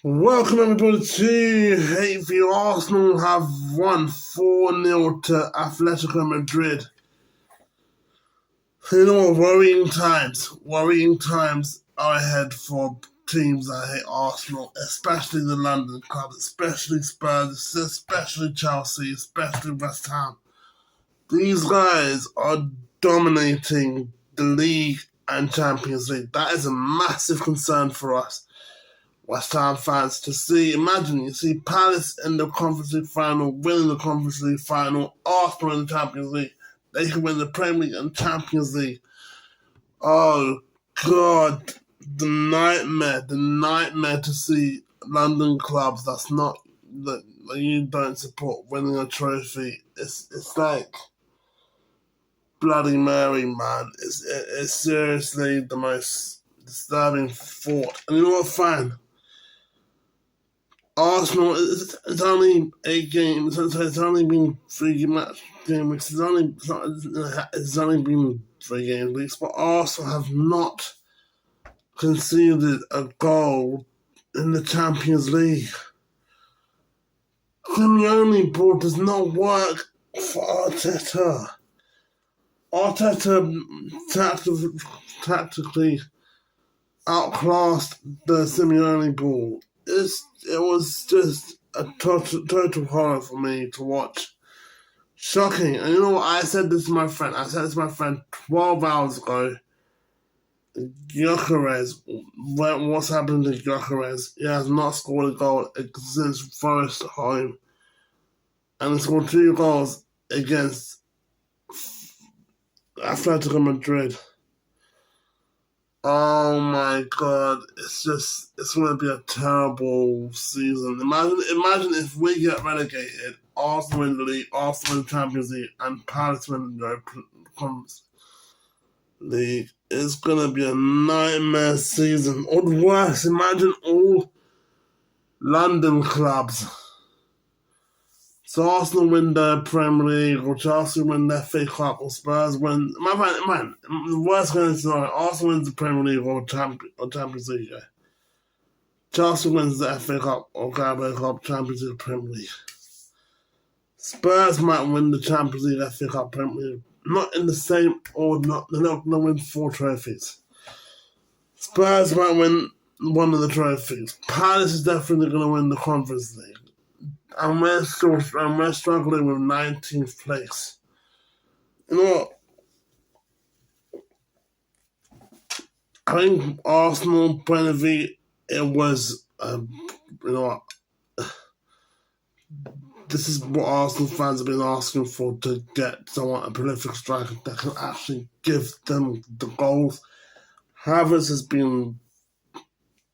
Welcome everybody to Hateview. Arsenal have won 4-0 to Atletico Madrid. You know what, worrying times are ahead for teams that hate Arsenal, especially the London clubs, especially Spurs, especially Chelsea, especially West Ham. These guys are dominating the league and Champions League. That is a massive concern for us West Ham fans to see. Imagine you see Palace in the Conference League final, winning the Conference League final, Arsenal in the Champions League. They can win the Premier League and Champions League. Oh God, the nightmare to see London clubs that you don't support winning a trophy. It's like Bloody Mary, man. It's seriously the most disturbing thought. And you know what, fine. Arsenal, it's only 8 games, so it's only been 3 match game weeks. It's only been 3 game weeks, but Arsenal have not conceded a goal in the Champions League. Simeone ball does not work for Arteta. Arteta tactically outclassed the Simeone ball. It was just a total horror for me to watch. Shocking. And you know what? I said this to my friend 12 hours ago. Gyökeres, what's happened to Gyökeres? He has not scored a goal since Forest home. And he scored 2 goals against Atletico Madrid. Oh my God! It's going to be a terrible season. Imagine if we get relegated, Arsenal win the league, Arsenal win the Champions League, and Palace win the Conference League. It's going to be a nightmare season. Or worse, imagine all London clubs. So Arsenal win the Premier League, or Chelsea win the FA Cup, or Spurs win. Man, the worst case scenario: Arsenal wins the Premier League or Champions League. Yeah. Chelsea wins the FA Cup or Carabao Cup, Champions League, Premier League. Spurs might win the Champions League, FA Cup, Premier League. Not in the same order. They're not going to win 4 trophies. Spurs might win one of the trophies. Palace is definitely going to win the Conference League. And we're struggling with 19th place. You know what? I think Arsenal, point of view, it was, this is what Arsenal fans have been asking for, to get someone, a prolific striker that can actually give them the goals. Havertz has been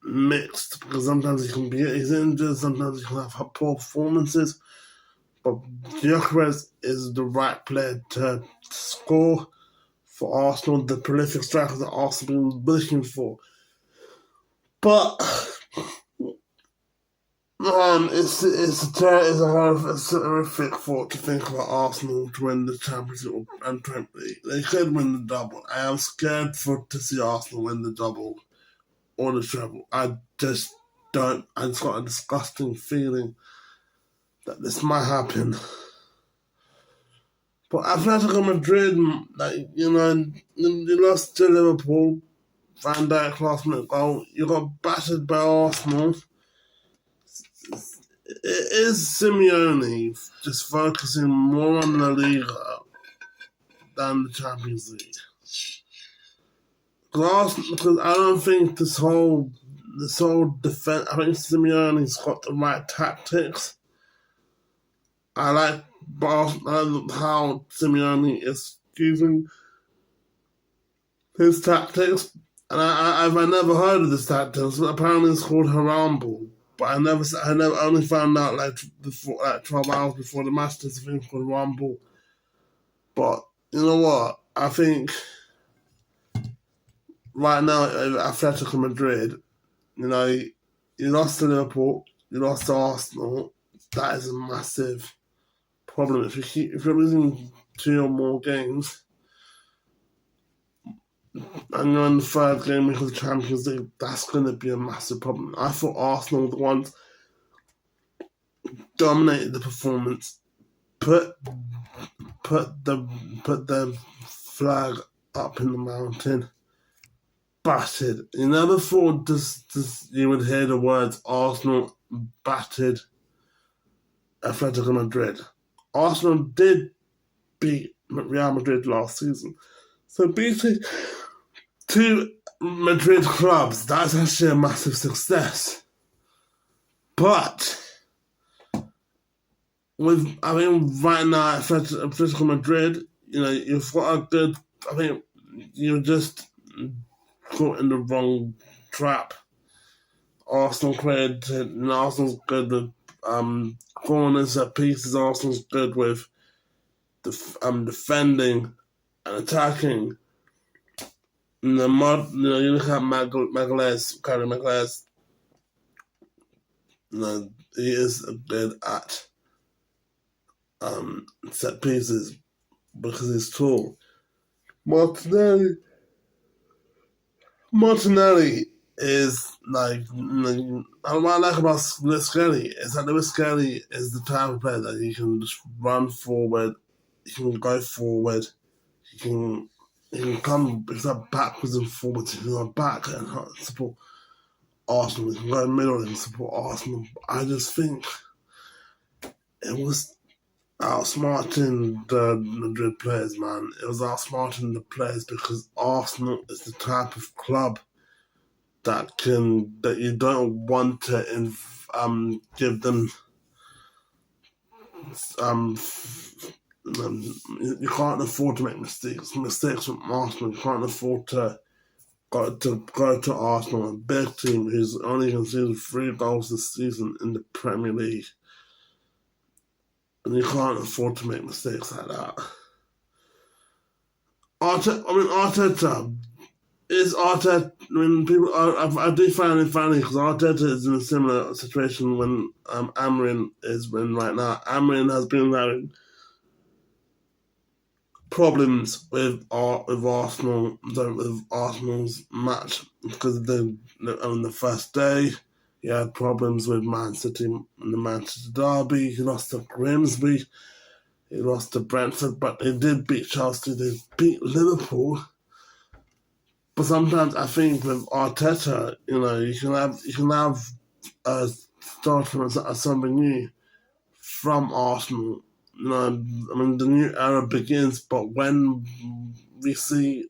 mixed because sometimes he's injured, sometimes he can have poor performances. But Gyökeres is the right player to score for Arsenal, the prolific striker that Arsenal have been looking for. But it's a horrific thought to think about Arsenal to win the Champions League and Premier League. They could win the double. I am scared to see Arsenal win the double or the treble. I just got a disgusting feeling that this might happen. But Atletico Madrid, you lost to Liverpool, Van Dijk last minute goal. You got battered by Arsenal. It is Simeone just focusing more on La Liga than the Champions League. Because I don't think this whole defense. I think Simeone's got the right tactics. I like how Simeone is using his tactics, and I've never heard of this tactics. But apparently, it's called Harambe. But I never only found out before 12 hours before the match. This thing called Harambe. But you know what? I think right now, Atletico Madrid, you lost to Liverpool, you lost to Arsenal. That is a massive problem. If you're losing 2 or more games, and you're in the third game week of the Champions League, that's going to be a massive problem. I thought Arsenal were the ones dominated the performance, put the flag up in the mountain, battered. You never thought you would hear the words Arsenal battered Atletico Madrid. Arsenal did beat Real Madrid last season. So beating two Madrid clubs, that's actually a massive success. But right now at Atletico Madrid, you've got a good. I think you're just caught in the wrong trap. Arsenal's good with corners, set pieces. Arsenal's good with defending and attacking. And you look at Gary Magalhaes. He is good at set pieces because he's tall. Martinelli is like, what I like about Lewis Skelly is that Lewis Skelly is the type of player that he can just run forward, he can go forward, he can come backwards and forwards, he can go back and support Arsenal, he can go in the middle and support Arsenal. I just think it was outsmarting the Madrid players, man. It was outsmarting the players because Arsenal is the type of club that you don't want to give them you can't afford to make mistakes from Arsenal. You can't afford to go to Arsenal, a big team who's only conceded 3 goals this season in the Premier League. And you can't afford to make mistakes like that. Arteta. I do find it funny because Arteta is in a similar situation when Amorim is in right now. Amorim has been having problems with Arsenal's match because on the first day he had problems with Man City in the Manchester derby. He lost to Grimsby. He lost to Brentford, but they did beat Chelsea. They beat Liverpool. But sometimes I think with Arteta, you can have a start from something new from Arsenal. The new era begins, but when we see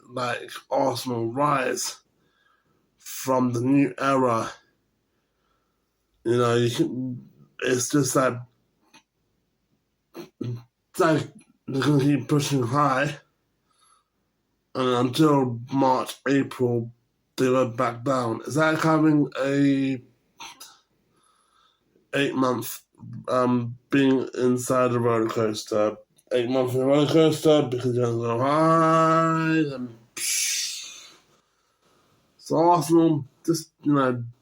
Arsenal rise from the new era, it's just like they're going to keep pushing high, and until March, April, they went back down. It's like having a 8-month being inside a roller coaster. 8 months in a roller coaster because you're going to go high and so Arsenal, just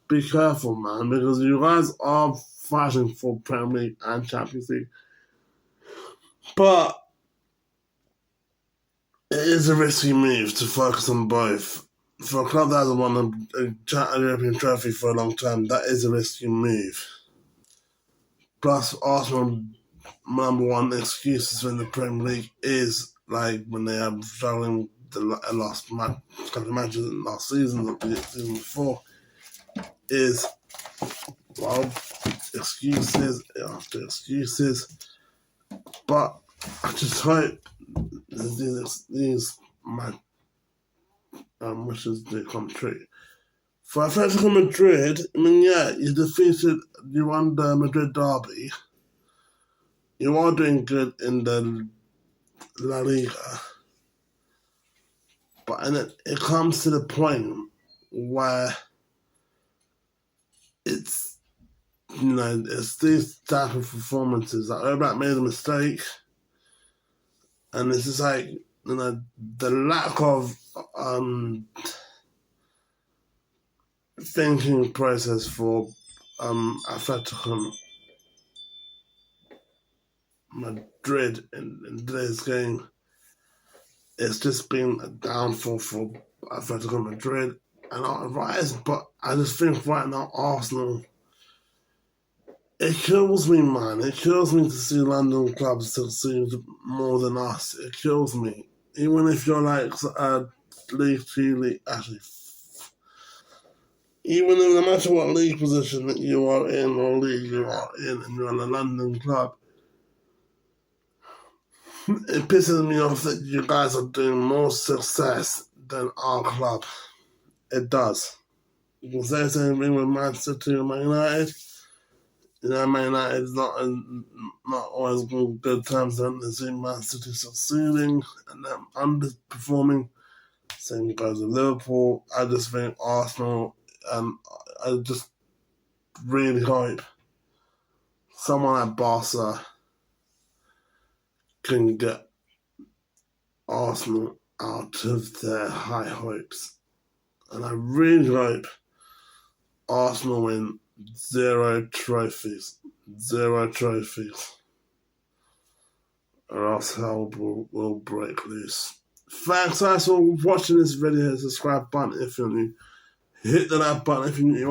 be careful, man, because you guys are fighting for Premier League and Champions League. But it is a risky move to focus on both. For a club that hasn't won a European trophy for a long time, that is a risky move. Plus, Arsenal number one excuses in the Premier League is when they are struggling the last couple of matches last season, or the season before, is excuses after excuses. But I just hope these my wishes do come true. For Atletico Madrid, you won the Madrid derby. You are doing good in the La Liga. But it comes to the point where it's these type of performances. Oblak made a mistake, and it's just the lack of thinking process for Atletico Madrid in today's game. It's just been a downfall for Atletico Madrid, and Rise, but I just think right now Arsenal. It kills me, man. It kills me to see London clubs succeed more than us. It kills me. Even if you're like League 2, League, actually, even no matter what league position that you are in or league you are in, and you're in a London club, it pisses me off that you guys are doing more success than our club. It does. You can say the same thing with Man City and Man United. Man United is not always on good terms. They see Man City succeeding and them underperforming. Same goes with Liverpool. I just think Arsenal, and I just really hope someone at Barca can get Arsenal out of their high hopes. And I really hope Arsenal win 0 trophies. 0 trophies. Or else hell will break loose. Thanks guys for watching this video. Subscribe button if you're new. Hit the like button if you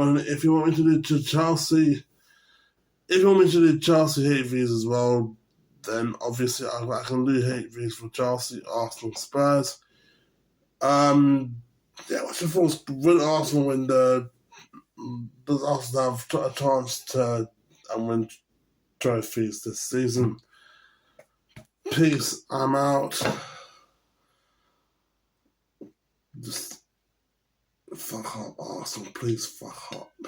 want me to do Chelsea. If you want me to do Chelsea hate views as well, then obviously I can do hate views for Chelsea, Arsenal, Spurs. What's your thoughts? Will Arsenal win does Arsenal have a chance to win trophies this season? Peace, I'm out. Just fuck up, Arsenal, please fuck up.